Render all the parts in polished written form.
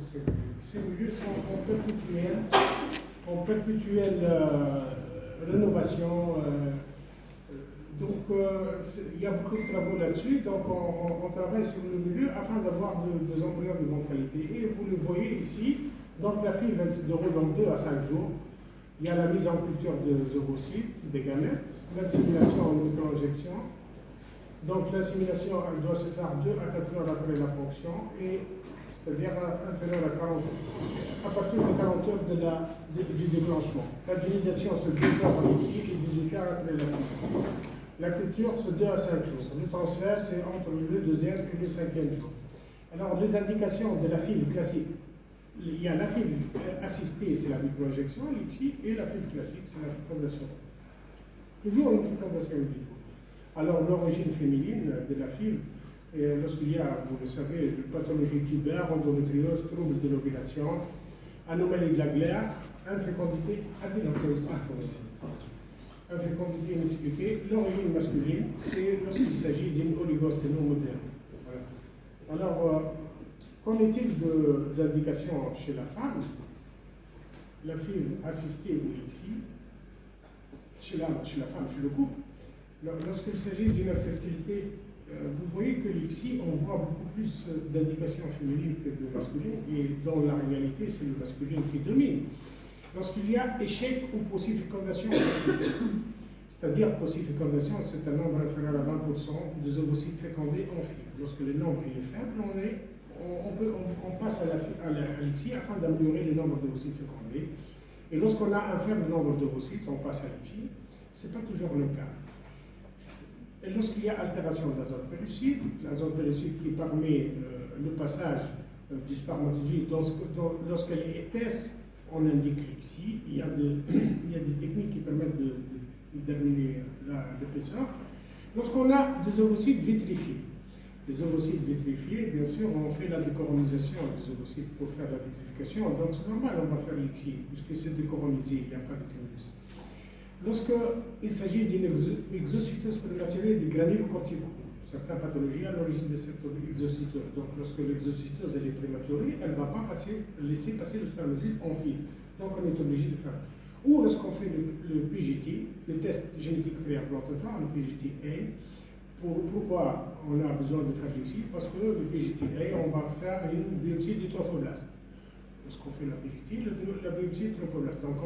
ces milieux. Ces milieux sont en perpétuelle rénovation. Il y a beaucoup de travaux là-dessus. Donc, on travaille sur le milieu afin d'avoir des embryons de bonne qualité. Et vous le voyez ici, donc la FIV elle se déroule en 2 à 5 jours. Il y a la mise en culture des ovocytes, des gamètes, l'insémination en micro-injection. Donc l'insémination, elle doit se faire 2 à 4 heures après la ponction, c'est-à-dire inférieure à 40 heures. À partir de 40 heures du déclenchement. La dilatation, c'est 2 heures en ici et 18 heures après la culture. La culture, c'est 2 à 5 jours. Le transfert, c'est entre le 2e et le 5e jour. Alors, les indications de la FIV classique. Il y a la FIV assistée, c'est la micro-injection, l'ICSI, et la FIV classique, c'est la fécondation. Toujours une fécondation in vitro. Alors, l'origine féminine de la FIV, lorsqu'il y a, vous le savez, une pathologie tubaire, endométriose, trouble de l'ovulation, anomalie de la glaire, infécondité adénocyte aussi. Infécondité inexpliquée, l'origine masculine, c'est lorsqu'il s'agit d'une oligosténose moderne. Voilà. Alors, qu'en est-il des indications chez la femme? La FIV assistée ou l'ICSI, chez la femme, chez le couple, lorsqu'il s'agit d'une infertilité, vous voyez que l'ICSI, on voit beaucoup plus d'indications féminines que de masculines, et dans la réalité, c'est le masculin qui domine. Lorsqu'il y a échec ou possifécondation, c'est-à-dire possifécondation, c'est un nombre inférieur à 20% des ovocytes fécondés en FIV. Lorsque le nombre est faible, on passe à l'ICSI afin d'améliorer le nombre d'ovocytes fécondés. Et lorsqu'on a un faible nombre d'ovocytes, on passe à l'ICSI. Ce n'est pas toujours le cas. Et lorsqu'il y a altération d'azote péricide, l'azote péricide qui permet le passage du spermatozoïde, lorsqu'elle est épaisse, on indique l'ICSI. Il y a des techniques qui permettent d'améliorer l'épaisseur. Lorsqu'on a des ovocytes vitrifiés, les ovocytes vitrifiés, bien sûr, on fait la décoronisation des ovocytes pour faire la vitrification. Donc c'est normal, on va faire l'ICSI, puisque c'est décoronisé, il n'y a pas de cumulus. Lorsqu'il s'agit d'une exocytose prématurée des granules corticaux, certaines pathologies à l'origine de cette exocytose. Donc lorsque l'exocytose est prématurée, elle ne va pas laisser passer le spermatozoïde en FIV. Donc on est obligé de faire. Ou lorsqu'on fait le PGT, le test génétique préimplantatoire, le PGT-A, pourquoi on a besoin de faire l'ICSI? Parce que le PGT-A, on va faire une biopsie du trophoblaste. Lorsqu'on fait la PGT, la biopsie du trophoblaste. Donc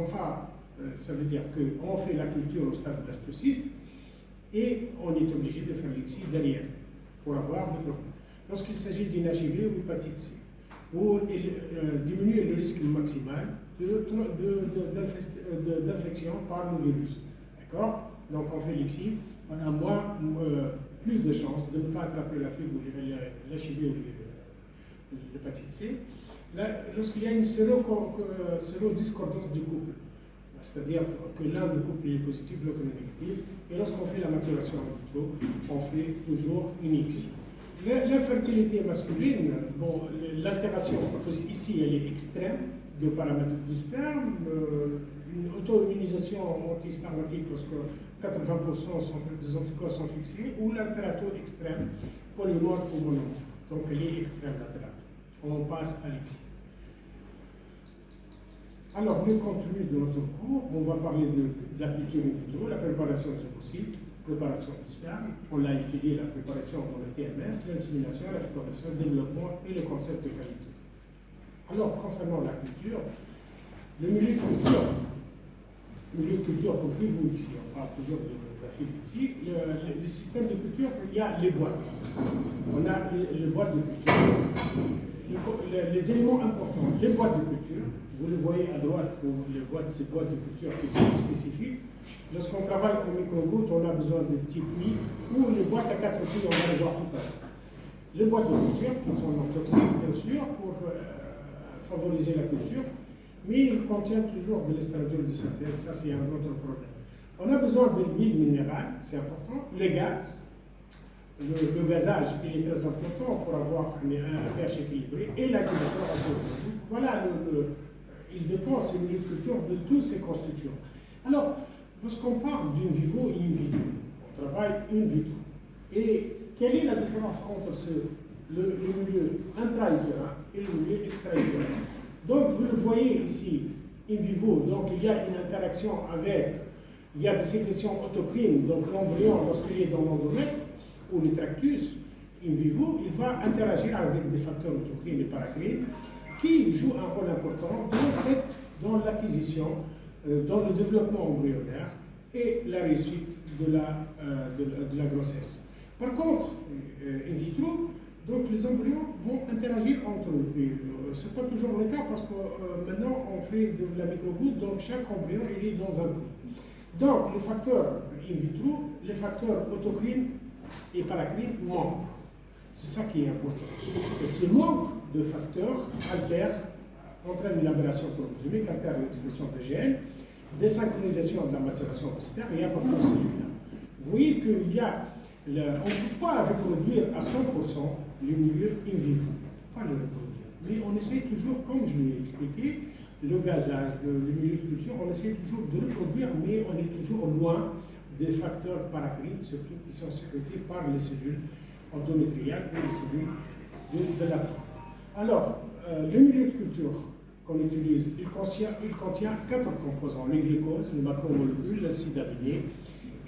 ça veut dire qu'on fait la culture au stade blastocyste et on est obligé de faire l'ICSI derrière pour avoir le trophoblaste. Lorsqu'il s'agit d'une HIV ou hépatite C, pour diminuer le risque maximal d'infection par le virus. D'accord? Donc on fait l'ICSI, on a plus de chances de ne pas attraper la FIV ou l'HIV ou l'hépatite C. Lorsqu'il y a une sérodiscordance du couple, c'est-à-dire que l'un des couples est positif, l'autre est négatif, et lorsqu'on fait la maturation in vitro, on fait toujours une ICSI. L'infertilité masculine, bon, l'altération, ici elle est extrême, de paramètres du sperme, une auto-immunisation antispermatique lorsque 80% des anticorps sont fixés, ou l'altération extrême, polymorphe ou monomorphe. Donc elle est extrême latérale. On passe à l'ICSI. Alors, le contenu de notre cours, on va parler de la culture in vitro, la préparation des ovocytes, préparation du sperme. On a étudié la préparation dans le TMS, l'insémination, la fécondation, le développement et le concept de qualité. Alors, concernant la culture, le milieu de culture pour FIV ou ici, on parle toujours de la FIV ici, le système de culture, il y a les boîtes. On a les boîtes de culture. Les éléments importants, les boîtes de culture, vous le voyez à droite pour ces boîtes de culture qui sont spécifiques. Lorsqu'on travaille au micro-gouttes, on a besoin de petits puits ou les boîtes à 4 puits, on va les voir tout à l'heure. Les boîtes de culture qui sont non toxiques, bien sûr, pour favoriser la culture, mais ils contiennent toujours de l'estradiol de synthèse, ça c'est un autre problème. On a besoin de l'huile minérale, c'est important, les gaz. Le gazage il est très important pour avoir un pH équilibré et l'activateur azote. Voilà, il dépend, c'est une culture de tous ces constituants. Alors, lorsqu'on parle d'in vivo et in vitro, on travaille in vitro. Et quelle est la différence entre le milieu intra-utérin et le milieu extra-utérin. Donc, vous le voyez ici, in vivo, donc il y a une interaction avec, il y a des sécrétions autocrines, donc l'embryon, lorsqu'il est dans l'endomètre ou le tractus, in vivo, il va interagir avec des facteurs autocrines et paracrines qui jouent un rôle important dans l'acquisition, dans le développement embryonnaire et la réussite de la grossesse. Par contre, in vitro, donc les embryons vont interagir entre eux. Ce n'est pas toujours le cas parce que maintenant on fait de la microgoutte, donc chaque embryon il est dans un groupe. Donc les facteurs in vitro, les facteurs autocrines et paracrines manquent. C'est ça qui est important. Et ce manque de facteurs entraîne une aberration chromosomique, altère l'expression de gènes, désynchronisation de la maturation ovocytaire et apoptose cellulaire. Vous voyez qu'il y a, on ne peut pas reproduire à 100% le milieu in vivo, pas le reproduire. Mais on essaye toujours, comme je l'ai expliqué, le gazage, le milieu de culture, on essaye toujours de reproduire, mais on est toujours loin des facteurs paracrines, surtout qui sont sécrétés par les cellules endométriales et les cellules de la trompe. Alors, le milieu de culture qu'on utilise, il contient 4 composants, les glucoses, les macromolécules, l'acide aminé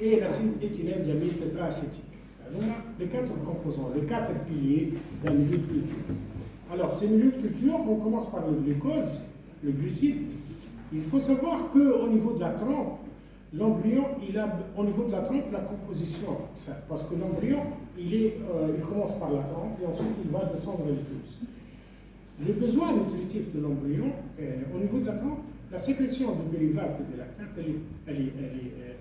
et l'acide éthylène-diamyle tétraacétique. Alors, les 4 composants, les 4 piliers d'un milieu de culture. Alors, ces milieux de culture, on commence par le glucose, le glucide. Il faut savoir qu'au niveau de la trompe, l'embryon, il a au niveau de la trompe la composition, parce que l'embryon, il commence par la trompe et ensuite il va descendre l'utérus. Le besoin nutritif de l'embryon, au niveau de la trompe, la sécrétion du périvate et des lactates,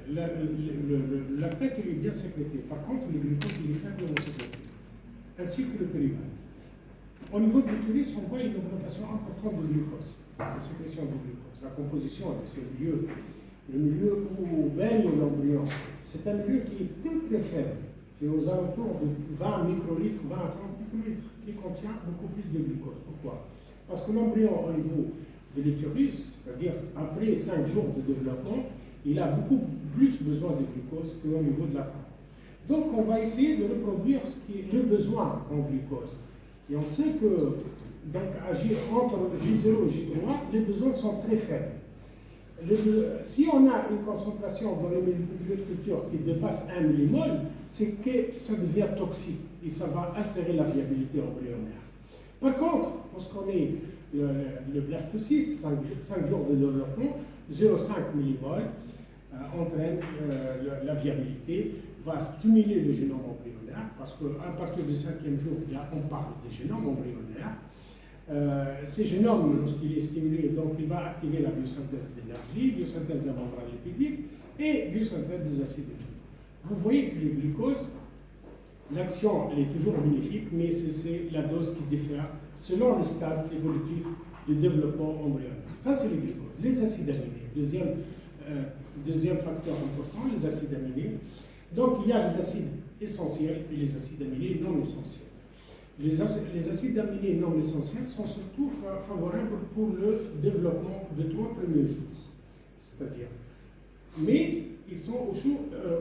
le lactate il est bien sécrété. Par contre, le glucose il est faiblement sécrété, ainsi que le périvate. Au niveau de l'utérus, on voit une augmentation importante de glucose, la sécrétion de glucose, la composition de ces milieux. Le milieu où baigne l'embryon, c'est un milieu qui est très très faible. C'est aux alentours de 20 microlitres, 20 à 30 microlitres, qui contient beaucoup plus de glucose. Pourquoi? Parce que l'embryon, au niveau de l'utérus, c'est-à-dire après 5 jours de développement, il a beaucoup plus besoin de glucose qu'au niveau de la trompe. Donc, on va essayer de reproduire ce qui est le besoin en glucose. Et on sait que, donc, agir entre J0 et J3, les besoins sont très faibles. Si on a une concentration dans le milieu de culture qui dépasse 1 millimol, c'est que ça devient toxique et ça va altérer la viabilité embryonnaire. Par contre, lorsqu'on est le blastocyste, 5 jours de développement, 0,5 millimol entraîne la viabilité, va stimuler le génome embryonnaire, parce qu'à partir du 5e jour, on parle des génomes embryonnaires. Ces génomes, lorsqu'il est stimulé, donc il va activer la biosynthèse d'énergie, biosynthèse de la membrane lipidique et biosynthèse des acides aminés. Vous voyez que les glucoses, l'action elle est toujours bénéfique, mais c'est la dose qui diffère selon le stade évolutif du développement embryonnaire. Ça, c'est les glucoses. Les acides aminés, deuxième facteur important, les acides aminés. Donc, il y a les acides essentiels et les acides aminés non essentiels. Les acides aminés non essentiels sont surtout favorables pour le développement de 3 premiers jours. C'est-à-dire, mais ils sont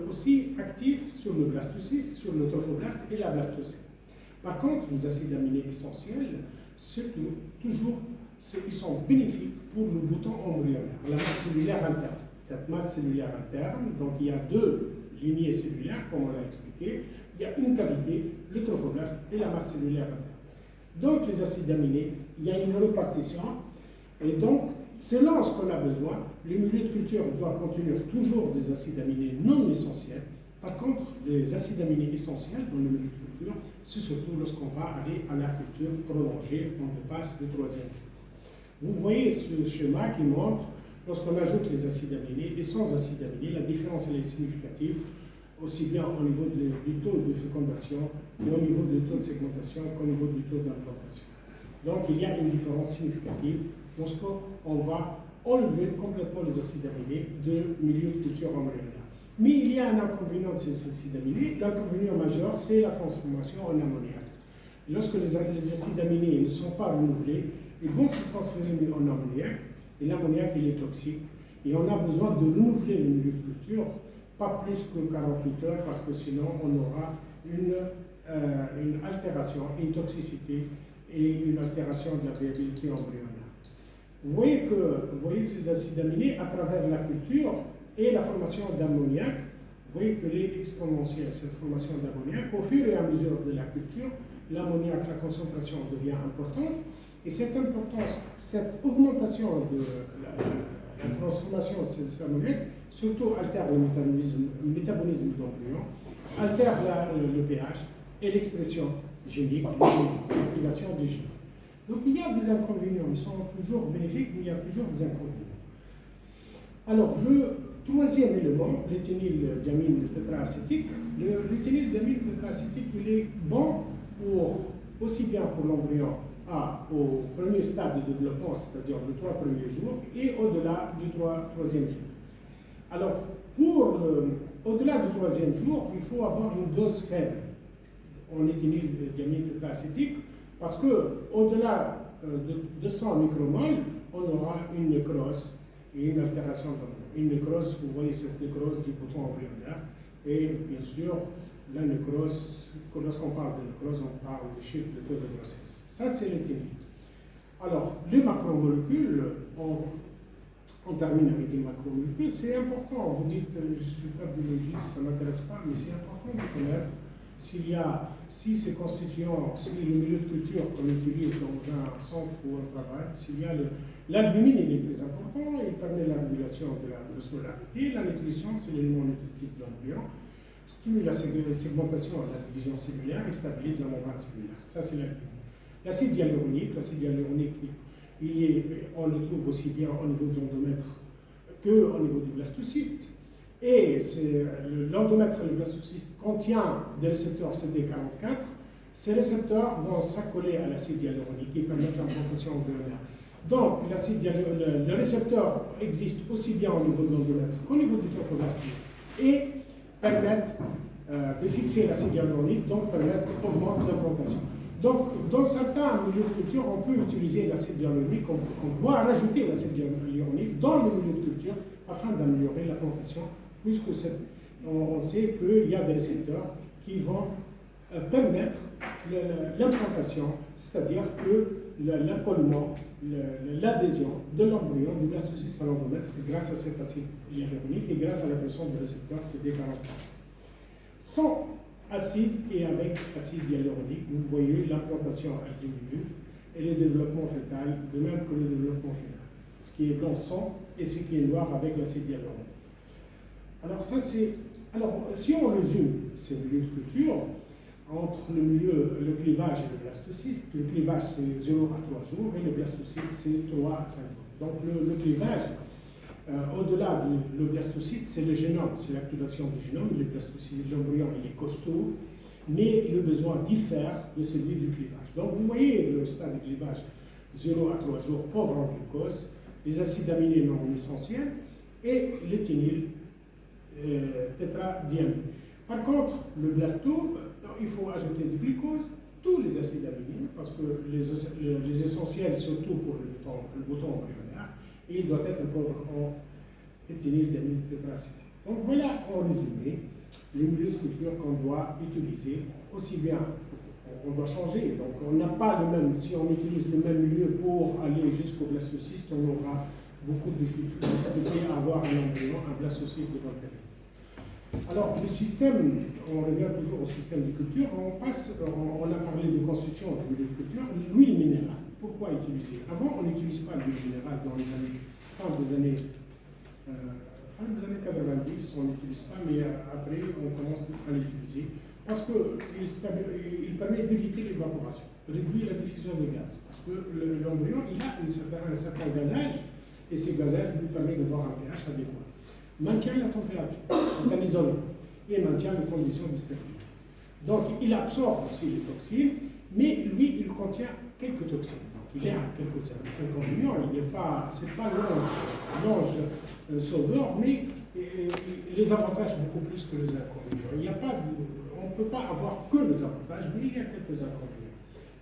aussi actifs sur le blastocyste, sur le trophoblast et la blastocyte. Par contre, les acides aminés essentiels, toujours, ils sont bénéfiques pour le bouton embryonnaire, la masse cellulaire interne. Cette masse cellulaire interne, donc il y a 2 lignées cellulaires, comme on l'a expliqué. Il y a une cavité, le trophoblast et la masse cellulaire interne. Donc, les acides aminés, il y a une répartition. Et donc, selon ce qu'on a besoin, le milieu de culture doit contenir toujours des acides aminés non essentiels. Par contre, les acides aminés essentiels dans le milieu de culture, c'est surtout lorsqu'on va aller à la culture prolongée, on dépasse le 3e jour. Vous voyez ce schéma qui montre, lorsqu'on ajoute les acides aminés et sans acides aminés, la différence elle est significative, aussi bien au niveau du taux de fécondation, et au niveau du taux de segmentation qu'au niveau du taux d'implantation. Donc il y a une différence significative lorsqu'on va enlever complètement les acides aminés du milieu de culture embryonnaire. Mais il y a un inconvénient de ces acides aminés. L'inconvénient majeur, c'est la transformation en ammoniac. Lorsque les acides aminés ne sont pas renouvelés, ils vont se transformer en ammoniac, et l'ammoniac il est toxique. Et on a besoin de renouveler le milieu de culture, pas plus que 48 heures, parce que sinon on aura une altération, une toxicité et une altération de la viabilité embryonnaire. Vous voyez ces acides aminés à travers la culture et la formation d'ammoniac. Vous voyez que est exponentielle, cette formation d'ammoniac. Au fur et à mesure de la culture, l'ammoniac, la concentration devient importante. Et cette importance, cette augmentation de la transformation de ces ammoniacs, surtout altère le métabolisme de l'embryon, altère le pH et l'expression génique, l'activation du gène. Donc il y a des inconvénients, ils sont toujours bénéfiques, mais il y a toujours des inconvénients. Alors le troisième élément, l'éthényldiamine tétraacétique, l'éthényldiamine tétraacétique, il est bon aussi bien pour l'embryon au premier stade de développement, c'est-à-dire les 3 premiers jours, et au-delà du troisième jour. Alors, au-delà du troisième jour, il faut avoir une dose faible en éthényldiamine tétraacétique, parce qu'au-delà de 200 micromoles, on aura une nécrose et une altération de l'embryon. Une nécrose, vous voyez cette nécrose du bouton embryonnaire, et bien sûr, la nécrose, lorsqu'on parle de nécrose, on parle de chute de taux de grossesse. Ça, c'est l'éthényl. Alors, les macromolécules, on termine avec les macromolécules, c'est important. Vous dites, je ne suis pas biologiste, ça ne m'intéresse pas, mais c'est important de connaître si ces constituants, si le milieu de culture qu'on utilise dans un centre ou un travail, s'il y a l'albumine, il est très important, il permet la régulation de l'osmolarité, la nutrition, c'est l'élément nutritif de l'embryon, stimule la segmentation de la division cellulaire et stabilise la membrane cellulaire. Ça, c'est l'albumine. L'acide hyaluronique, on le trouve aussi bien au niveau de l'endomètre qu'au niveau du blastocyste. Et l'endomètre et le blastocyste contient des récepteurs CD44. Ces récepteurs vont s'accoler à l'acide hyaluronique et permettre l'implantation embryonnaire. Donc, le récepteur existe aussi bien au niveau de l'endomètre qu'au niveau du trophoblaste et permettent de fixer l'acide hyaluronique, donc permettent d'augmenter l'implantation. Donc, dans certains milieux de culture, on peut utiliser l'acide hyaluronique, on doit rajouter l'acide hyaluronique dans le milieu de culture afin d'améliorer la plantation, puisque on sait qu'il y a des récepteurs qui vont permettre l'implantation, c'est-à-dire que l'accollement, l'adhésion de l'embryon, du blastocyste à l'endomètre, grâce à cet acide hyaluronique et grâce à la pression du récepteur CD44. Sans acide et avec acide hyaluronique, vous voyez l'implantation elle diminue et le développement fœtal, de même que le développement final. Ce qui est blanc sang et ce qui est noir avec l'acide hyaluronique. Alors ça c'est. Alors si on résume ces milieux de culture, entre le clivage et le blastocyste, le clivage c'est 0 à 3 jours et le blastocyste c'est 3 à 5 jours. Donc le clivage, au-delà du blastocyste, c'est le génome, c'est l'activation du génome. Le blastocyste, l'embryon, il est costaud, mais le besoin diffère de celui du clivage. Donc vous voyez le stade de clivage 0 à 3 jours, pauvre en glucose, les acides aminés non essentiels et l'éthényl tétradiamine. Par contre, le blasto, il faut ajouter du glucose, tous les acides aminés, parce que les essentiels, surtout pour le bouton embryonnaire, et il doit être pauvre en éthényldiamine tétraacétique. Donc voilà en résumé les milieux de culture qu'on doit utiliser, aussi bien, on doit changer, donc on n'a pas le même, si on utilise le même milieu pour aller jusqu'au blastocyste, on aura beaucoup de difficultés à avoir un embryon, un blastocyste de bonne qualité. Alors le système, on revient toujours au système de culture, on a parlé de constitution du milieu de culture, l'huile minérale. Pourquoi utiliser? Avant, on n'utilise pas l'huile minérale dans les fin des années 90, on n'utilise pas, mais après, on commence à l'utiliser parce qu'il permet d'éviter l'évaporation, réduire la diffusion de gaz. Parce que l'embryon, il a un certain gazage, et ce gazage lui permet d'avoir un pH adéquat. Maintient la température, c'est un isolant, et maintient les conditions de stabilité. Donc, il absorbe aussi les toxines, mais lui, il contient quelques toxines. Donc, il y a quelques inconvénients, c'est pas l'ange sauveur, mais les avantages beaucoup plus que les inconvénients. On ne peut pas avoir que les avantages, mais il y a quelques inconvénients.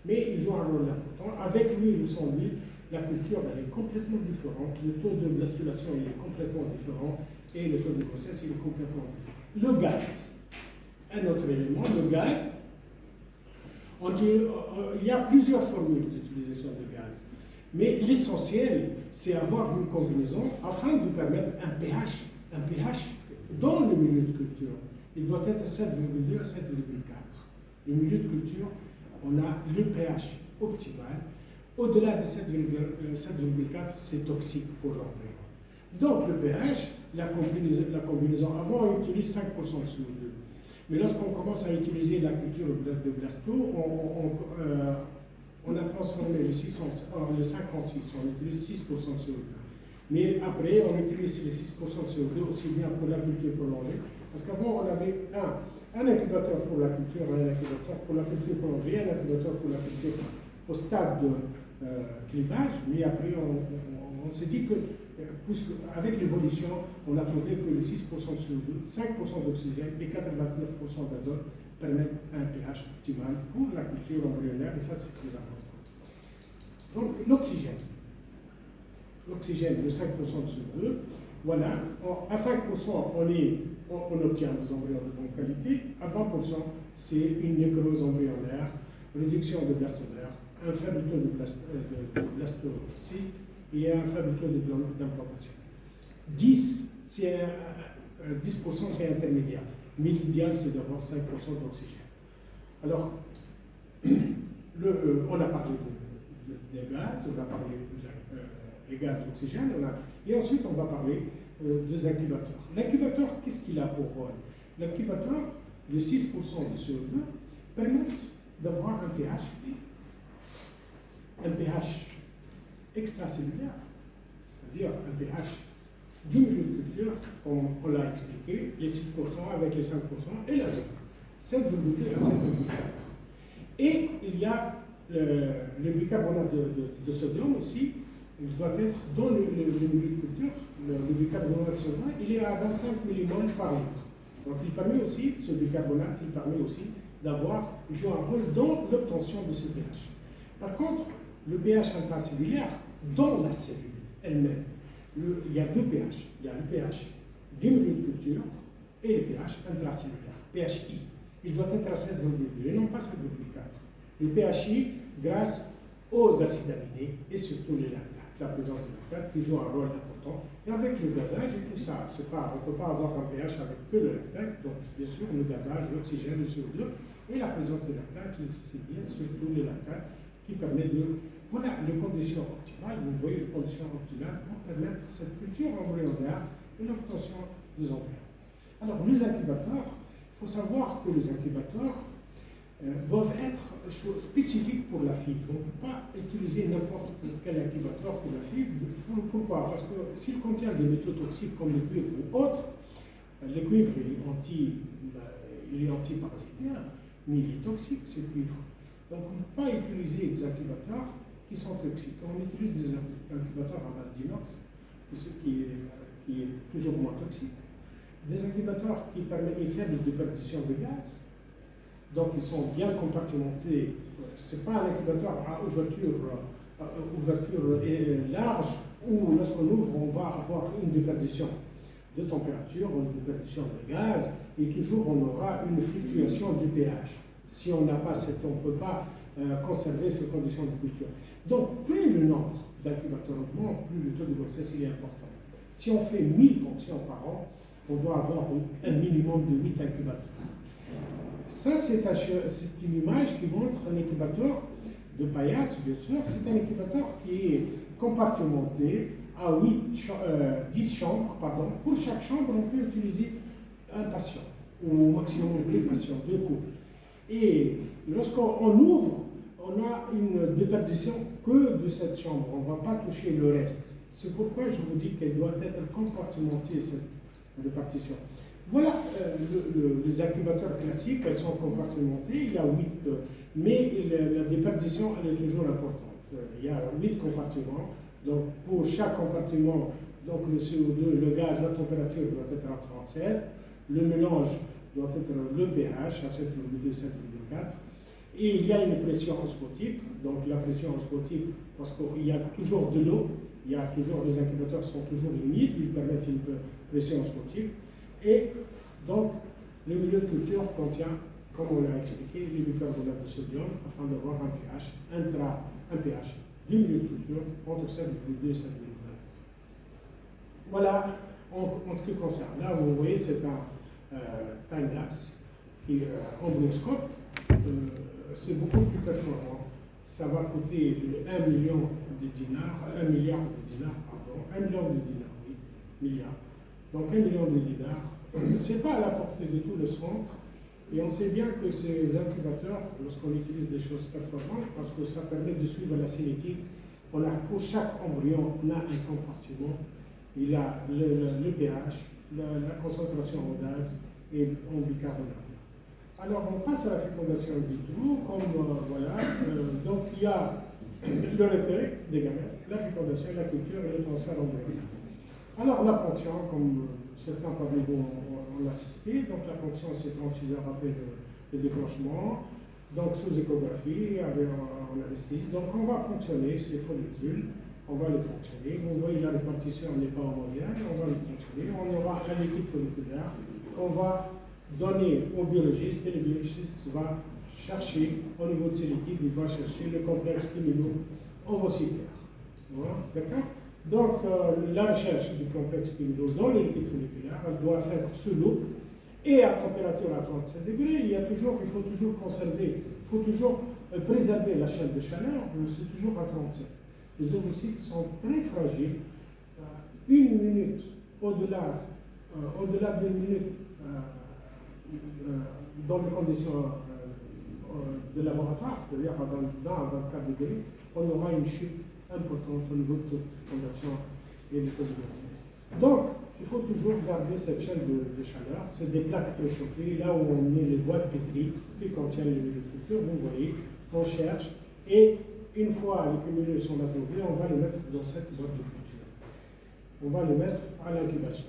Mais il joue un rôle important. Avec l'huile ou sans l'huile, la culture elle est complètement différente, le taux de blastulation il est complètement différent, et le taux de grossesse il est complètement différent. Le gaz, un autre élément, le gaz, Il y a plusieurs formules d'utilisation de gaz. Mais l'essentiel, c'est avoir une combinaison afin de permettre un pH dans le milieu de culture. Il doit être 7,2 à 7,4. Le milieu de culture, on a le pH optimal. Au-delà de 7,4, c'est toxique pour l'embryon. Donc le pH, la combinaison, avant on utilise 5% de CO2. Mais lorsqu'on commence à utiliser la culture de blasto, on a transformé le 5 en 6, on utilise 6% de CO2. Mais après, on utilise les 6% de CO2 aussi bien pour la culture prolongée, parce qu'avant, on avait un incubateur pour la culture, un incubateur pour la culture prolongée, un incubateur pour la culture au stade de clivage, mais après, on s'est dit que, avec l'évolution, on a trouvé que les 6% de CO2, 5% d'oxygène et 89% d'azote permettent un pH optimal pour la culture embryonnaire, et ça, c'est très important. Donc, l'oxygène, le 5% de CO2, voilà, à 5%, on obtient des embryons de bonne qualité, à 20%, c'est une nécrose embryonnaire, réduction de blastonaire, un faible taux de blastocyste et un faible taux d'implantation. 10% c'est intermédiaire, mais l'idéal c'est d'avoir 5% d'oxygène. Alors, on a parlé des gaz, on a parlé des gaz et l'oxygène, et ensuite on va parler des incubateurs. L'incubateur, qu'est-ce qu'il a pour rôle? L'incubateur, les 6% de CO2 permettent d'avoir un pH extracellulaire, c'est-à-dire un pH du milieu de culture, comme on l'a expliqué, les 6% avec les 5% et l'azote, 7,2 à 7,4. Et il y a le bicarbonate de sodium aussi, il doit être dans le milieu de culture, le bicarbonate de sodium, il est à 25 millimoles par litre. Donc il permet aussi, ce bicarbonate, il permet aussi il joue un rôle dans l'obtention de ce pH. Par contre, le pH intracellulaire, dans la cellule elle-même, il y a deux pH. Il y a le pH du milieu de culture et le pH intracellulaire, pHI. Il doit être à 7,2 et non pas 7,4. Le pHI, grâce aux acides aminés et surtout les lactates, la présence de lactates qui joue un rôle important. Et avec le gazage et tout ça, on ne peut pas avoir un pH avec que le lactate, donc bien sûr le gazage, l'oxygène, le CO2 et la présence de lactates, c'est bien surtout les lactates qui permettent de... Voilà les conditions optimales, vous voyez les conditions optimales pour permettre cette culture embryonnaire et l'obtention des embryons. Alors les incubateurs, il faut savoir que les incubateurs doivent être spécifiques pour la fibre. On ne peut pas utiliser n'importe quel incubateur pour la fibre. Pourquoi? Parce que s'il contient des métaux toxiques comme le cuivre ou autres, le cuivre il est antiparasitaire, mais il est toxique ce cuivre. Donc on ne peut pas utiliser des incubateurs qui sont toxiques. On utilise des incubateurs à base d'inox, qui est toujours moins toxique. Des incubateurs qui permettent une faible déperdition de gaz. Donc ils sont bien compartimentés. Ce n'est pas un incubateur à ouverture large où lorsqu'on ouvre, on va avoir une déperdition de température, une déperdition de gaz, et toujours on aura une fluctuation du pH. Si on n'a pas on ne peut pas conserver ces conditions de culture. Donc plus le nombre d'incubateurs augmente, plus le taux de grossesse est important. Si on fait 1000 ponctions par an, on doit avoir un minimum de 8 incubateurs. Ça, c'est une image qui montre un incubateur de paillasse, bien sûr. C'est un incubateur qui est compartimenté à 10 chambres. Pardon. Pour chaque chambre, on peut utiliser un patient, ou au maximum 2 patients, 2 couples. Et lorsqu'on ouvre, on a une déperdition que de cette chambre. On ne va pas toucher le reste. C'est pourquoi je vous dis qu'elle doit être compartimentée, cette répartition. Voilà les incubateurs classiques, elles sont compartimentés, il y a 8, mais la déperdition elle est toujours importante. Il y a 8 compartiments, donc pour chaque compartiment, donc le CO2, le gaz, la température doit être à 37, le mélange doit être le pH à 7,2, 7,4, et il y a une pression osmotique, donc la pression osmotique, parce qu'il y a toujours de l'eau, les incubateurs sont toujours humides, ils permettent une pression osmotique. Et donc, le milieu de culture contient comme on l'a expliqué, les bicarbonate de sodium afin d'avoir un pH un pH du milieu de culture entre 7,2 et 7,9. Voilà en ce qui concerne. Là, vous voyez, c'est un time-lapse qui embryoscope. C'est beaucoup plus performant. Ça va coûter 1 million de dinars, 1 milliard de dinars, pardon, 1 million de dinars, oui, milliard. Donc 1 million de dinars, c'est pas à la portée de tout le centre. Et on sait bien que ces incubateurs, lorsqu'on utilise des choses performantes, parce que ça permet de suivre la cinétique, pour chaque embryon, on a un compartiment. Il a le pH, la concentration en gaz et en bicarbonate. Alors on passe à la fécondation in vitro, comme voilà, donc il y a le recueil des gamètes, la fécondation, la culture et le transfert embryonnaire. Alors la ponction, comme certains parmi vous ont assisté, donc la ponction c'est 36 heures après le déclenchement, donc sous échographie, en anesthésie. Donc on va ponctionner ces follicules, on va les ponctionner. Vous voyez la répartition n'est pas homogène, on va les ponctionner. On aura un liquide folliculaire qu'on va donner au biologiste et le biologiste va chercher au niveau de ces liquides, il va chercher le complexe immuno-ovocytaire. Voilà, d'accord? Donc la recherche du complexe immuno dans le liquide folliculaire, elle doit faire sous l'eau et à température à 37 degrés. Il faut toujours conserver, il faut toujours préserver la chaîne de chaleur, c'est toujours à 37. Les ovocytes sont très fragiles. Une minute, au-delà d'une minute, dans les conditions de laboratoire, c'est-à-dire à 20 à 24 degrés, on aura une chute importante au niveau de toute fondation et de toute grossesse. Donc, il faut toujours garder cette chaîne de chaleur. C'est des plaques préchauffées, là où on met les boîtes pétries qui contiennent les milieux de culture. Vous voyez, on cherche et une fois les cumulés sont approuvés, on va les mettre dans cette boîte de culture. On va les mettre à l'incubation,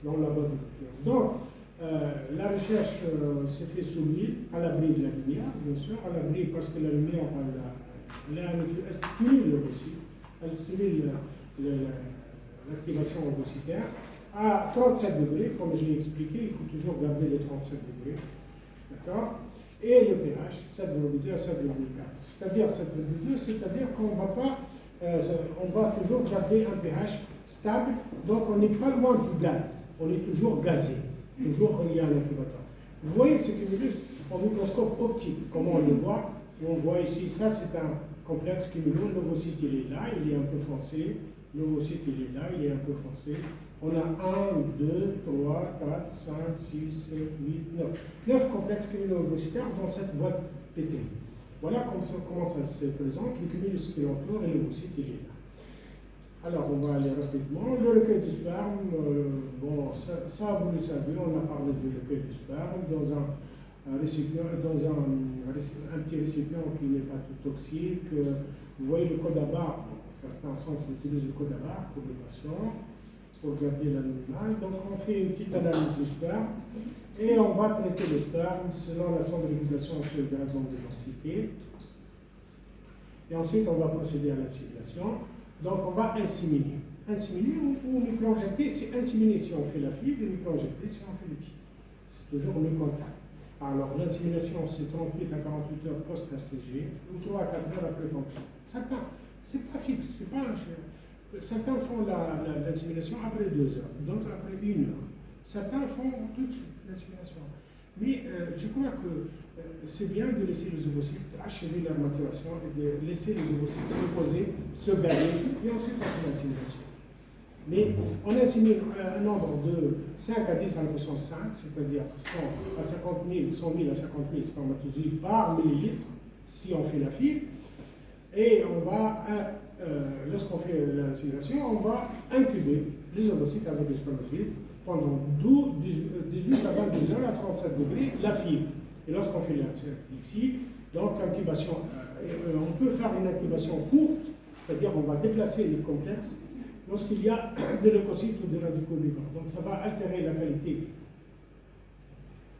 dans la boîte de culture. Donc, la recherche se fait sous l'huile, à l'abri de la lumière, bien sûr, à l'abri parce que la lumière, elle stimule l'ovocyte, elle stimule l'activation ovocytaire. À 37 degrés, comme je l'ai expliqué, il faut toujours garder les 37 degrés, d'accord? Et le pH, 7,2 à 7,4. C'est-à-dire 7,2, c'est-à-dire qu'on va pas, on va toujours garder un pH stable, donc on n'est pas loin du gaz, on est toujours gazé, toujours relié à l'incubateur. Vous voyez ce cumulus en microscope optique, comment on le voit? On voit ici, ça c'est un complexe cumulus, l'ovocyte il est là, il est un peu foncé, l'ovocyte il est là, il est un peu foncé. On a 1, 2, 3, 4, 5, 6, 7, 8, 9. 9 complexes cumulo-ovocytaires dans cette boîte pétrie. Voilà comment ça se présente, le cumulus qui l'entoure et l'ovocyte il est là. Alors on va aller rapidement. Le recueil du sperme, bon, ça vous le savez, on a parlé du recueil du sperme dans un récipient, un petit récipient qui n'est pas tout toxique. Vous voyez le code à barre, certains centres utilisent le code à barre pour les patients, pour garder l'animal. Donc on fait une petite analyse du sperme et on va traiter le sperme selon la centrifugation sur le gradient de densité. Et ensuite on va procéder à l'insémination. Donc on va inséminer. Inséminer ou micro-injecter, c'est inséminer si on fait la fibre et micro-injecter si on fait le pied. C'est toujours le contact. Alors l'insémination c'est 38 à 48 heures post-ACG ou 3 à 4 heures après ponction. Certains, c'est pas fixe, c'est pas un chien. Certains font l'insémination après 2 heures, d'autres après 1 heure. Certains font tout de suite l'insémination. Mais je crois que c'est bien de laisser les ovocytes achever leur maturation et de laisser les ovocytes se reposer, se gazer, et ensuite on fait l'insémination. Mais on insémine un nombre de 5 à 10 à la puissance 5, c'est-à-dire 100 à 50 000, 100 000 à 50 000 spermatozoïdes par millilitre, si on fait la fibre. Et on va, lorsqu'on fait l'insémination, on va incuber les ovocytes avec les spermatozoïdes pendant 18 à 22 heures à 37 degrés, la fibre. Et lorsqu'on fait l'insertion, donc incubation, on peut faire une incubation courte, c'est-à-dire on va déplacer les complexes lorsqu'il y a de leucocytes ou de radicaux libres. Donc ça va altérer la qualité.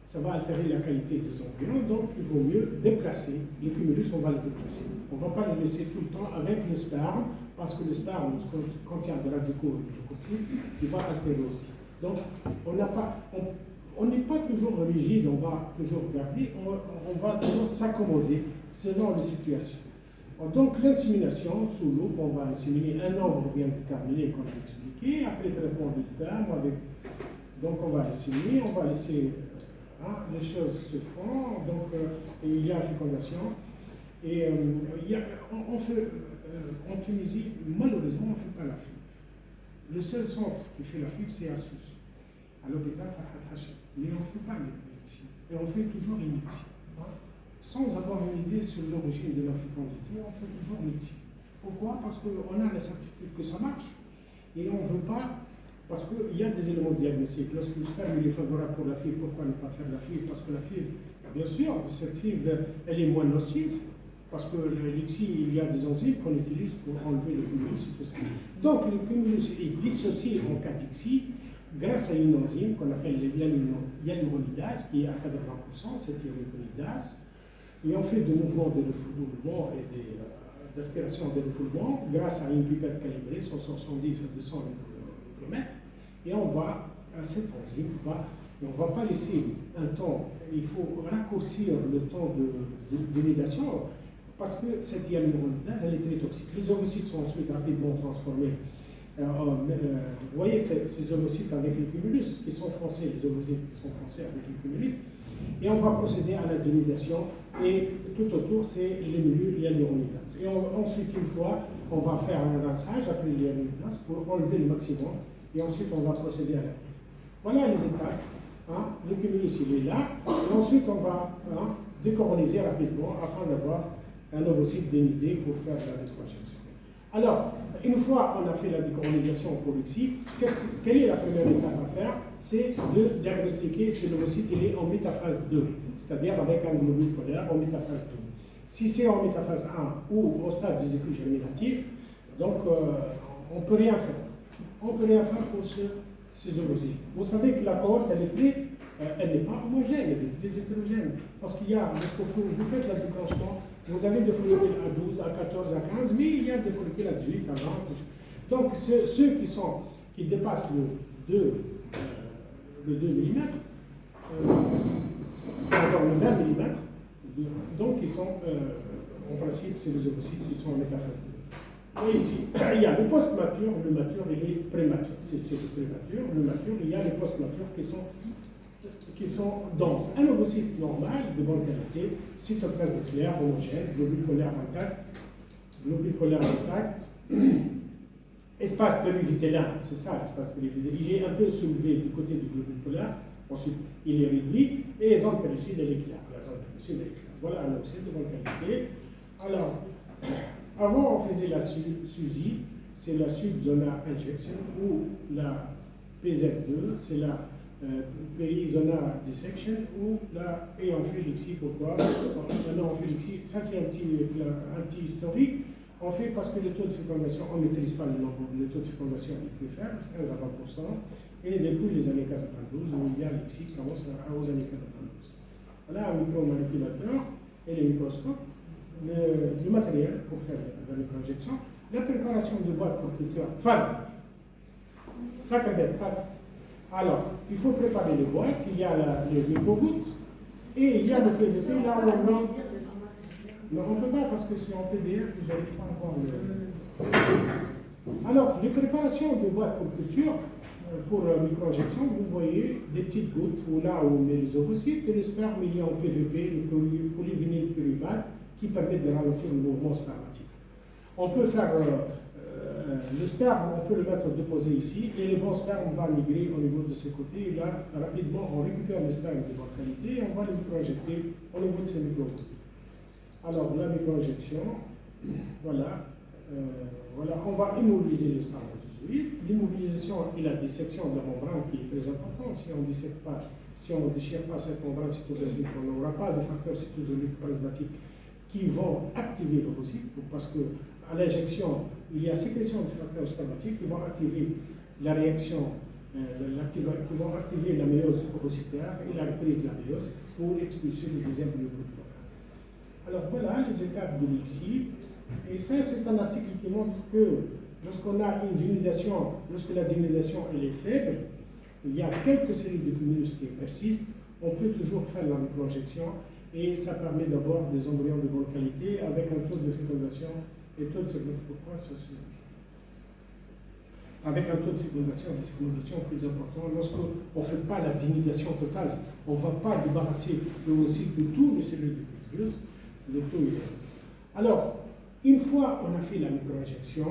Ça va altérer la qualité des embryons, donc il vaut mieux déplacer. Les cumulus, on va les déplacer. On ne va pas les laisser tout le temps avec le sperme, parce que le sperme contient des radicaux et des leucocytes, il va altérer aussi. Donc on n'a pas, on n'est pas toujours rigide, on va toujours garder, on va toujours s'accommoder selon les situations. Donc l'insémination sous l'eau, on va inséminer un nombre bien déterminé qu'on a expliqué, après traitement du sperme, donc on va inséminer, on va laisser, les choses se font, donc il y a fécondation, et on fait, en Tunisie, malheureusement, on ne fait pas la FIV. Le seul centre qui fait la FIV, c'est à Sousse, à l'hôpital Farhat Hachem, mais on ne fait pas l'ICSI, et on fait toujours une ICSI. Sans avoir une idée sur l'origine de la fécondité, on fait toujours l'ICSI. Pourquoi? Parce qu'on a la certitude que ça marche. Et on ne veut pas, parce qu'il y a des éléments diagnostiques. Lorsque le sperme est favorable pour la FIV, pourquoi ne pas faire la FIV? Parce que la FIV, bien sûr, cette FIV, elle est moins nocive. Parce que l'ICSI, il y a des enzymes qu'on utilise pour enlever le cumulus et tout ça. Donc le cumulus est dissocié en cas d'ICSI grâce à une enzyme qu'on appelle l'hyaluronidase, qui est à 80%, cette hyaluronidase. Et on fait des mouvements de refoulement et d'aspiration de refoulement grâce à une pipette calibrée, 170 à 200 micromètres. Et on va, à cette enzyme, on ne va pas laisser un temps, il faut raccourcir le temps de nidation parce que cette hyaluronidase, elle est très toxique. Les ovocytes sont ensuite rapidement transformés. Vous voyez ces ovocytes avec le cumulus qui sont foncés, les ovocytes qui sont foncés avec le cumulus. Et on va procéder à la dénidation et tout autour c'est le milieu l'hyaluronidase. Et ensuite une fois on va faire un rinçage après l'hyaluronidase pour enlever le maximum et ensuite on va procéder à la prise. Voilà les étapes. Le cumulus il est là et ensuite on va décoroniser rapidement afin d'avoir un ovocyte dénudé pour faire la rétroinjection. Alors, une fois on a fait la décoronisation pour l'ICSI, quelle est la première étape à faire? C'est de diagnostiquer si l'ovocyte est en métaphase 2, c'est-à-dire avec un globule polaire en métaphase 2. Si c'est en métaphase 1 ou au stade vésicule germinatif, donc on ne peut rien faire. On ne peut rien faire pour ces ovocytes. Vous savez que la cohorte, elle n'est pas homogène, elle est très hétérogène. Parce qu'il y a, lorsque vous faites le déclenchement, vous avez des follicules à 12, à 14, à 15, mais il y a des follicules à 18, à 20. Donc ceux qui dépassent le 2 mm, pardon, le 20 mm, donc ils sont, en principe, c'est les ovocytes qui sont en métaphase 2. Et ici, il y a le post-mature, le mature et les prématures. C'est le prémature, le mature, il y a les post-matures qui sont denses. Un ovocyte normal, de bonne qualité, cytoplasme nucléaire homogène, globule polaire intact, espace périvitellin, c'est ça l'espace périvitellin, il est un peu soulevé du côté du globule polaire, ensuite il est réduit, et les zones péricide, elle est claire. La zone péricide, elle est claire. Voilà un ovocyte de bonne qualité. Alors, avant on faisait la SUSI, c'est la subzonal injection, ou la PZ2, c'est la périzonal dissection, et on fait l'ICSI. Pourquoi? Maintenant on fait l'ICSI, ça c'est un petit historique. On fait parce que le taux de fécondation, on ne maîtrise pas le taux de fécondation est très faible, 15 à 20%, et depuis les années 92, où il y a l'ICSI qui commence aux années 92. Voilà un micro-manipulateur et les microscopes, le matériel pour faire la micro-injection, la préparation de boîtes pour culture, sac à bête, Alors, il faut préparer les boîtes, il y a les micro-gouttes, et il y a le PVP, là où on met. Non, on ne peut pas parce que c'est en PDF et je n'arrive pas à voir le. Alors, les préparations de boîtes pour culture, pour micro-injection, vous voyez des petites gouttes où là où on met les ovocytes et le sperme il est en PVP, le polyvinyl pyruvate, qui permet de ralentir le mouvement spermatique. On peut faire le sperme, on peut le mettre déposé ici, et le bon sperme va migrer au niveau de ses côtés, et là, rapidement, on récupère le sperme de bonne qualité, et on va le micro-injecter au niveau de ces micro-gouttes. Alors, la micro-injection, voilà, on va immobiliser le spermatozoïde. L'immobilisation et la dissection de la membrane qui est très importante. Si on ne dissèque pas, si on ne déchire pas cette membrane cytoplasmique, on n'aura pas de facteurs cytosoliques plasmatiques qui vont activer l'ovocyte, parce qu'à l'injection, il y a sécrétion de facteurs spermatiques qui vont activer la réaction, qui vont activer la méiose ovocytaire et la reprise de la méiose pour expulser le deuxième globule. Alors voilà les étapes de l'ICSI, et ça c'est un article qui montre que lorsqu'on a une dénudation, lorsque la dénudation elle est faible, il y a quelques cellules de cumulus qui persistent, on peut toujours faire la micro-injection et ça permet d'avoir des embryons de bonne qualité avec un taux de fécondation et taux de sécondation. Pourquoi ça avec un taux de fécondation et de sécondation plus important. Lorsqu'on ne fait pas la dénudation totale, on ne va pas débarrasser l'ovocyte de tous les cellules du utérus, le taux est bon. Alors, une fois on a fait la micro-injection,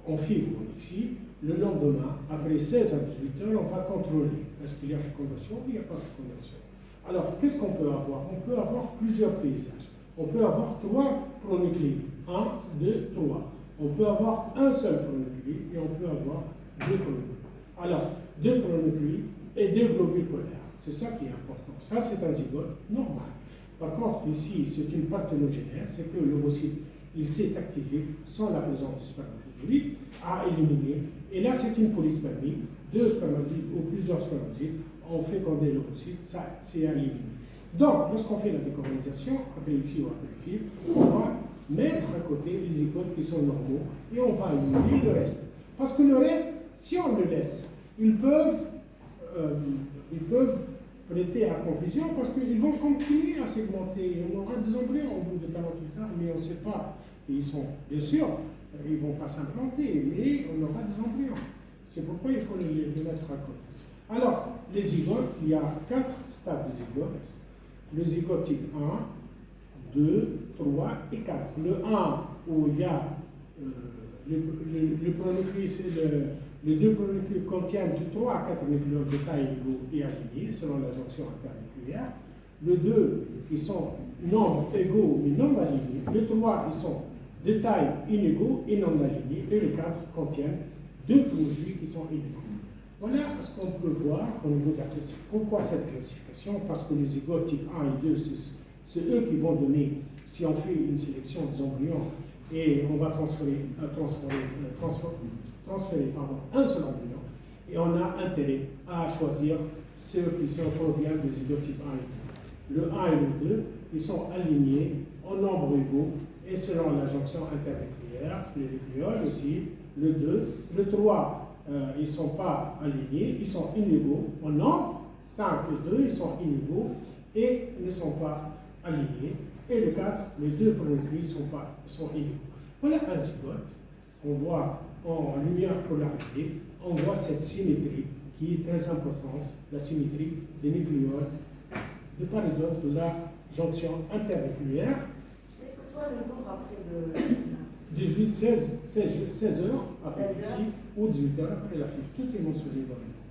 on FIV ou en ICSI, le lendemain, après 16 à 18 heures, on va contrôler est-ce qu'il y a fécondation ou il n'y a pas fécondation. Alors, qu'est-ce qu'on peut avoir? On peut avoir plusieurs paysages. On peut avoir 3 pronucléides. 1, 2, 3. On peut avoir un seul pronucléide et on peut avoir 2 pronucléides. Alors, 2 pronucléides et 2 globules polaires. C'est ça qui est important. Ça, c'est un zygote normal. Par contre, ici, c'est une parthénogenèse, c'est que l'ovocyte, il s'est activé sans la présence du spermatozoïde à éliminer. Et là, c'est une polyspermie, 2 spermatozoïdes ou plusieurs spermatozoïdes ont fécondé l'ovocyte, ça, c'est à éliminer. Donc, lorsqu'on fait la décolonisation, après ici ou après FIV, on va mettre à côté les zygotes qui sont normaux et on va éliminer le reste. Parce que le reste, si on le laisse, ils peuvent prêter à confusion parce qu'ils vont continuer à segmenter. On aura des embryons au bout de 48 heures, mais on ne sait pas. Et ils sont, bien sûr, ils ne vont pas s'implanter, mais on aura des embryons. C'est pourquoi il faut les mettre à côté. Alors, les zygotes, il y a 4 stades de zygotes. Le zygote type 1, 2, 3 et 4. Le 1, où il y a le pronucléus, les 2 pronucléus contiennent de 3 à 4 nucléoles de taille égaux et alignés selon la jonction internucléaire. Le 2, ils sont nombres égaux mais non alignés. Le 3, ils sont de taille inégaux et non alignés. Et le 4 contiennent 2 pronucléus qui sont inégaux. Voilà ce qu'on peut voir au niveau de la classification. Pourquoi cette classification? Parce que les zygotes type 1 et 2, c'est eux qui vont donner, si on fait une sélection des embryons et on va transférer un seul embryon, et on a intérêt à choisir ceux qui proviennent des zygotes type 1 et 2. Le 1 et le 2, ils sont alignés en nombre égaux et selon la jonction internucléaire, les nucléoles aussi. Le 2, le 3, ils ne sont pas alignés, ils sont inégaux en nombre. 5 et 2, ils sont inégaux et ne sont pas alignés. Et le 4, les 2 pronucléides sont inégaux. Voilà un zygote. On voit en lumière polarisée, on voit cette symétrie qui est très importante, la symétrie des nucléoles de part et d'autre de la jonction internucléaire. Est-ce que soit le jour après le... 18, 16 heures après ici, ou 18 heures après la FIV. Tout est mentionné dans le monde.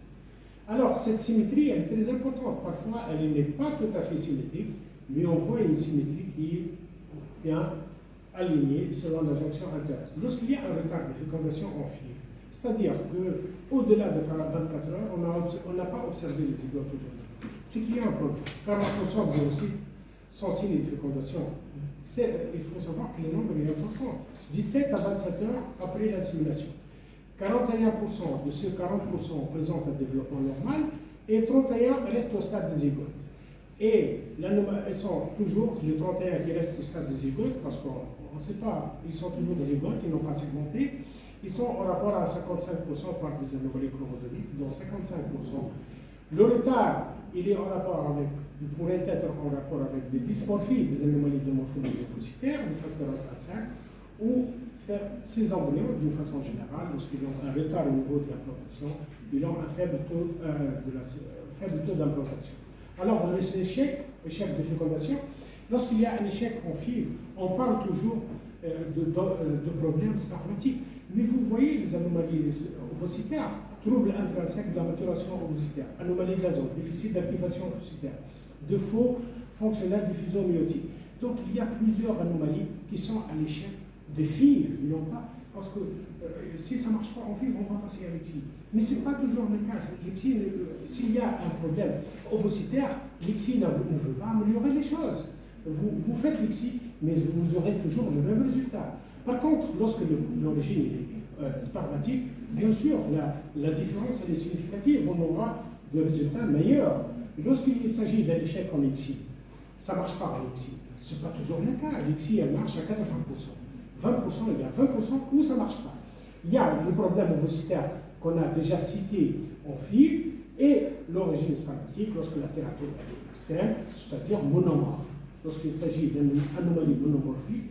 Alors, cette symétrie, elle est très importante. Parfois, elle n'est pas tout à fait symétrique, mais on voit une symétrie qui est bien alignée selon la jonction interne. Lorsqu'il y a un retard de fécondation en FIV, c'est-à-dire qu'au-delà de 24 heures, on n'a pas observé les zygotes au-delà. C'est qu'il y a un problème. 40% des ovocytes sont signés de fécondation. Il faut savoir que le nombre est important. 17 à 27 heures après l'insémination. 41% de ces 40% présentent un développement normal et 31 restent au stade de zygote. Et elles sont toujours les 31 qui restent au stade de zygote parce qu'on ne sait pas, ils sont toujours des zygotes, ils n'ont pas segmenté. Ils sont en rapport à 55% par des anomalies chromosomiques, dont 55%. Le retard, il est en rapport avec, il pourrait être en rapport avec des dysmorphies, des anomalies de morphologie ovocytaire, du facteur 25, ou faire ces embryons d'une façon générale, lorsqu'ils ont un retard au niveau de l'implantation, ils ont un faible taux d'implantation. Alors, l'échec de fécondation, lorsqu'il y a un échec en FIV, on parle toujours de problèmes spermatiques. Mais vous voyez les anomalies ovocytaires, troubles intrinsèques de la maturation ovocytaire, anomalie d'azote, déficit d'activation ovocytaire, de faux fonctionnels diffusion myotique. Donc il y a plusieurs anomalies qui sont à l'échec de FIV, non pas, parce que si ça ne marche pas en FIV, on va passer à l'ICSI. Mais ce n'est pas toujours le cas. S'il y a un problème ovocytaire, l'ICSI ne veut pas améliorer les choses. Vous faites l'ICSI, mais vous aurez toujours le même résultat. Par contre, lorsque l'origine est spermatique, bien sûr, la différence elle est significative. On aura des résultats meilleurs. Lorsqu'il s'agit d'un échec en ICSI, ça ne marche pas en ICSI. Ce n'est pas toujours le cas. L'ICSI, elle marche à 80%. 20%, il y a 20% où ça ne marche pas. Il y a le problème ovocytaire qu'on a déjà cité en FIV, Et l'origine spermatique, lorsque la température est extrême, c'est-à-dire monomorphe. Lorsqu'il s'agit d'une anomalie monomorphique,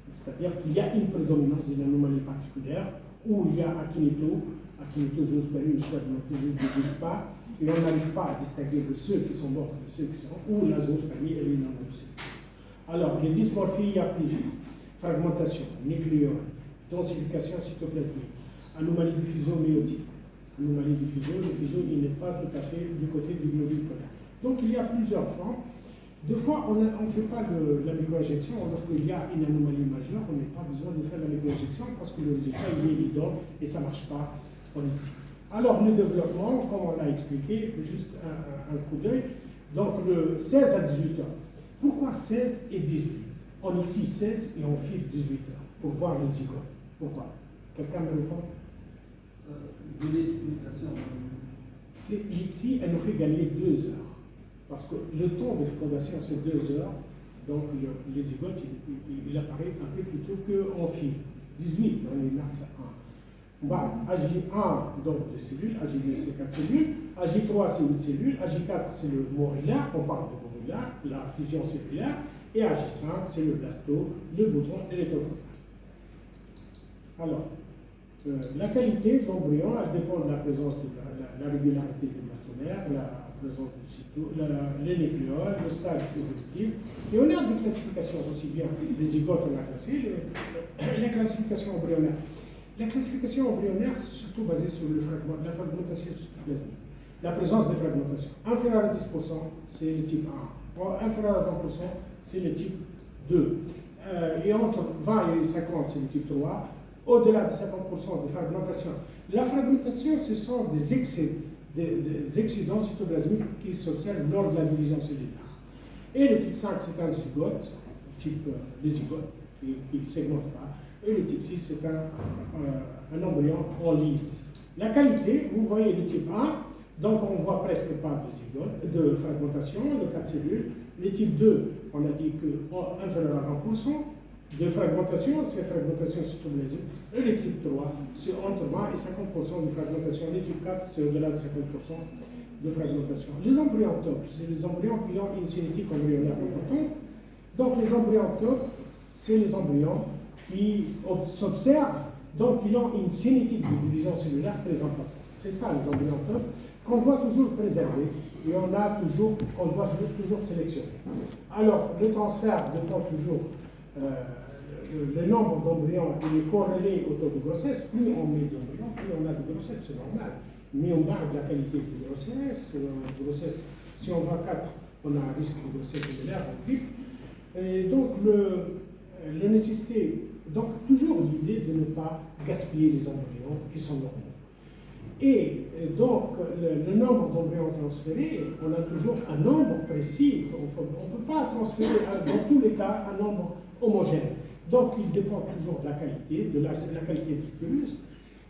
c'est-à-dire qu'il y a une prédominance d'une anomalie particulière, où il y a achinitozoospermie, soit ne bouge pas, et on n'arrive pas à distinguer de ceux qui sont morts de ceux qui sont, ou la zoospermie est non obsédée. Alors, les dysmorphies, il y a plusieurs. Fragmentation, nucléole, densification cytoplasmique, anomalie diffusion méiotique. Anomalie diffusion, le fuseau, il n'est pas tout à fait du côté du globule polaire. Donc, il y a plusieurs formes. Deux fois, on ne fait pas la micro-injection. Lorsqu'il y a une anomalie majeure, on n'a pas besoin de faire la micro-injection parce que le résultat il est évident et ça ne marche pas en ICSI. Alors, le développement, comme on l'a expliqué, juste un coup d'œil. Donc, le 16 à 18 heures. Pourquoi 16 et 18? En ICSI 16 et en FIF 18 heures pour voir le zygote. Pourquoi? Quelqu'un me répond? L'ICSI, elle nous fait gagner 2 heures. Parce que le temps de fécondation, c'est 2 heures. Donc, les zygotes, il apparaît un peu plus tôt qu'en FIV. 18, on est max 1. AJ1, donc de cellules, AJ2, c'est 4 cellules. AJ3, c'est 8 cellules. AJ4, c'est le morilla, on parle de morilla, la fusion cellulaire. Et AJ5, c'est le blasto, le bouton et les trophoblastes. Alors, la qualité de l'embryon, elle dépend de la présence de la régularité du blastomère, la présence du cyto, les nucléoles, le stade évolutif. Et on a des classifications aussi bien. Les zygotes, on a classé, la classification embryonnaire. La classification embryonnaire, c'est surtout basée sur la fragmentation cytoplasmique. La présence de fragmentation. Inférieure à 10%, c'est le type 1. Inférieure à 20%, c'est le type 2. Et entre 20 et 50, c'est le type 3. Au-delà de 50% de fragmentation. La fragmentation, ce sont des excédents cytoplasmiques qui s'observent lors de la division cellulaire. Et le type 5, c'est un zygote, les zygotes, qui ne segmentent pas. Et le type 6, c'est un embryon en lisse. La qualité, vous voyez le type 1, donc on ne voit presque pas de fragmentation, de 4 cellules. Le type 2, on a dit qu'inférieur à 20%. De fragmentation, c'est fragmentation cytoplasmique. Et le type 3, c'est entre 20 et 50% de fragmentation. Le type 4, c'est au-delà de 50% de fragmentation. Les embryons top, c'est les embryons qui ont une cinétique embryonnaire importante. Donc, les embryons top, c'est les embryons qui s'observent, donc ils ont une cinétique de division cellulaire très importante. C'est ça, les embryons top, qu'on doit toujours préserver et qu'on doit toujours sélectionner. Alors, le transfert dépend toujours. Le nombre d'embryons est corrélé au taux de grossesse. Plus on met d'embryons, plus on a de grossesse, c'est normal. Mais on parle de la qualité de grossesse. Si on va 4, on a un risque de grossesse séminaire, on triple. Et donc, le nécessité, donc toujours l'idée de ne pas gaspiller les embryons qui sont normaux. Et donc, le nombre d'embryons transférés, on a toujours un nombre précis. On ne peut pas transférer, dans tous les cas, un nombre homogène. Donc, il dépend toujours de la qualité, de la qualité de l'utérus,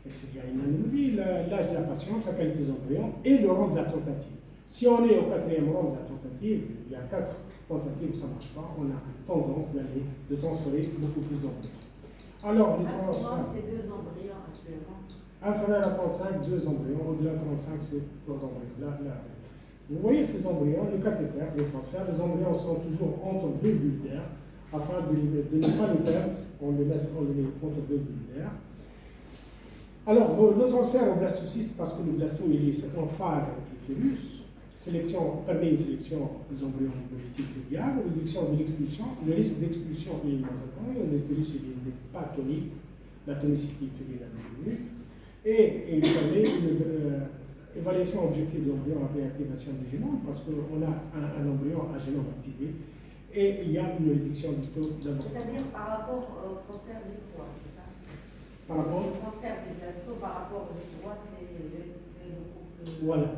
s'il y a une anomalie, l'âge de la patiente, la qualité des embryons et le rang de la tentative. Si on est au 4e rang de la tentative, il y a 4 tentatives où ça ne marche pas, on a tendance de transférer beaucoup plus d'embryons. Alors, les transferts. C'est 2 embryons actuellement. Inférieur à 35, 2 embryons. Au-delà de 35, c'est 3 embryons. Vous voyez ces embryons, le cathéter, le transfert, les embryons sont toujours entre 2 bulles d'air, afin de ne pas les perdre, on les met entre 2 bulles d'air. Alors, le transfert au blastocyste, parce que le blasto il est en phase avec l'utérus, permet une sélection des embryons positifs et viables, réduction de l'expulsion. Le risque d'expulsion est moins important, l'utérus n'est pas tonique, la tonicité utérine est diminuée. Et il permet une évaluation objective de l'embryon après activation du génome, parce qu'on a un embryon à génome activé, et il y a une réduction du taux d'avortement. C'est-à-dire par rapport au transfert du poids, c'est ça? Par rapport au transfert du blasto par rapport au poids, c'est beaucoup plus. Voilà.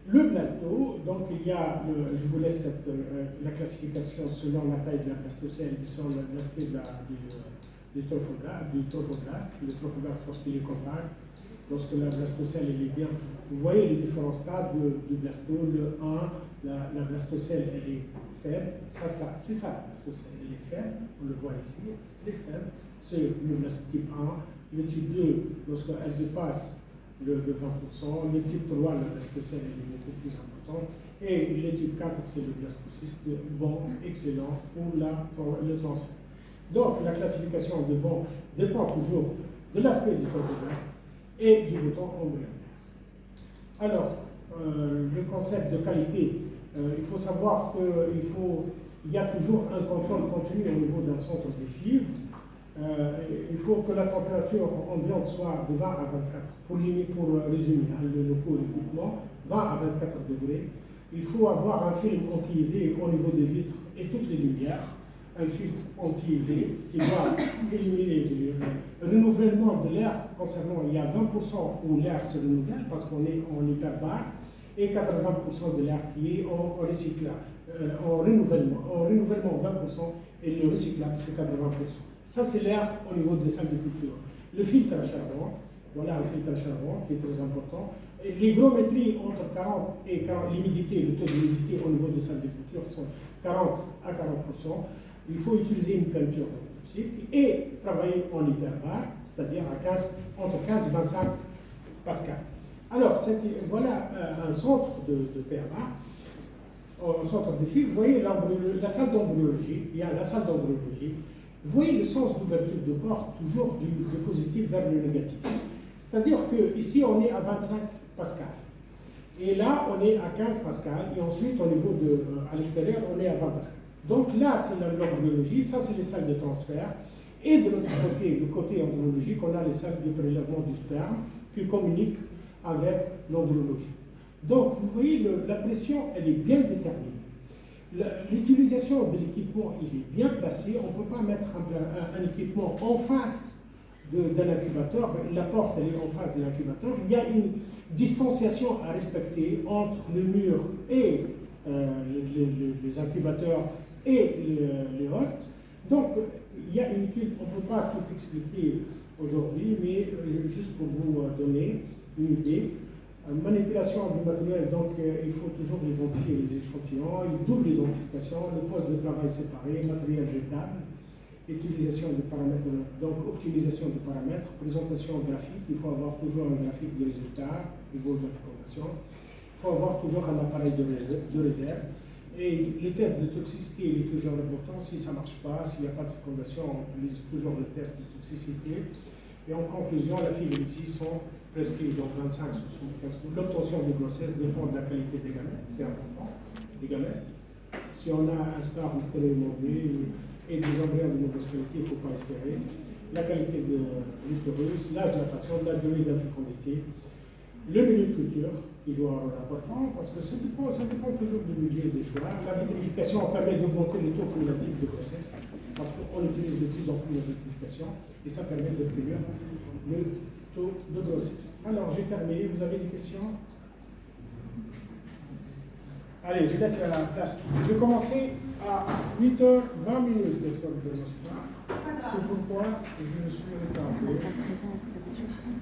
Le blasto, donc il y a, je vous laisse la classification selon la taille de la blastocèle et selon l'aspect du trophoblaste. Le trophoblaste, lorsqu'il est compact, lorsque la blastocèle est bien. Vous voyez les différents stades du blasto. Le 1, la blastocèle, elle est faible. C'est ça, la blastocèle, elle est faible. On le voit ici, très faible. C'est le blastotype 1. Le type 2, lorsqu'elle dépasse le 20%. L'étude 3, le blastocène, est beaucoup plus important. Et l'étude 4, c'est le blastocyste, bon, excellent pour le transfert. Donc, la classification de bon dépend toujours de l'aspect du trophoblaste et du bouton embryonnaire. Alors, le concept de qualité, il faut savoir qu'il y a toujours un contrôle continu au niveau d'un centre de FIV. Il faut que la température ambiante soit de 20 à 24. Pour résumer, le cours d'équipement, 20 à 24 degrés. Il faut avoir un film anti-UV au niveau des vitres et toutes les lumières. Un filtre anti-UV qui doit éliminer les UV. Renouvellement de l'air concernant, il y a 20% où l'air se renouvelle parce qu'on est en hyperbare et 80% de l'air qui est en recyclage, en renouvellement 20% et le recyclable c'est 80%. Ça c'est l'air au niveau des salles de culture. Le filtre à charbon, voilà un filtre à charbon qui est très important. L'hygrométrie entre 40 et 40, l'humidité, le taux d'humidité au niveau des salles de culture sont 40 à 40%. Il faut utiliser une peinture toxique et travailler en hyperbare, c'est-à-dire entre 15 et 25 pascal. Alors, voilà un centre de PMA, un centre de FIV. Vous voyez la salle d'embryologie, il y a la salle d'embryologie. Vous voyez le sens d'ouverture de porte, toujours du positif vers le négatif. C'est-à-dire qu'ici, on est à 25 pascal. Et là, on est à 15 pascal. Et ensuite, au niveau à l'extérieur, on est à 20 pascal. Donc là, c'est l'embryologie, ça c'est les salles de transfert. Et de l'autre côté, le côté embryologique, on a les salles de prélèvement du sperme qui communiquent avec l'embryologie. Donc, vous voyez, la pression, elle est bien déterminée. L'utilisation de l'équipement, il est bien placé. On ne peut pas mettre un équipement en face d'un incubateur. La porte, elle est en face de l'incubateur. Il y a une distanciation à respecter entre le mur et les incubateurs et les hôtes. Donc, il y a une étude, on ne peut pas tout expliquer aujourd'hui, mais juste pour vous donner une idée. Manipulation du matériel, donc il faut toujours identifier les échantillons, une double identification, le poste de travail séparé, matériel jetable, utilisation de paramètres, donc optimisation de paramètres, présentation graphique, il faut avoir toujours un graphique de résultats, niveau de la fécondation, il faut avoir toujours un appareil de réserve. Et le test de toxicité il est toujours important. Si ça ne marche pas, s'il n'y a pas de fécondation, on utilise toujours le test de toxicité. Et en conclusion, la fibrillexie sont prescrits, donc 25-75%. L'obtention de grossesse dépend de la qualité des gamètes, c'est important, des gamètes. Si on a un sperme très mauvais et des embryons de mauvaise qualité, il ne faut pas espérer. La qualité de l'utérus, l'âge de la patiente, la durée d'infécondité, le milieu de culture qui joue un rôle important parce que ça dépend toujours du budget et des choix. La vitrification permet d'augmenter le taux cumulatif de grossesse parce qu'on utilise de plus en plus la vitrification et ça permet de réduire le taux de grossesse. Alors j'ai terminé, vous avez des questions? Allez, je laisse la place. Je vais commencer à 8h20, docteur Benoît. C'est pourquoi je me suis retardé.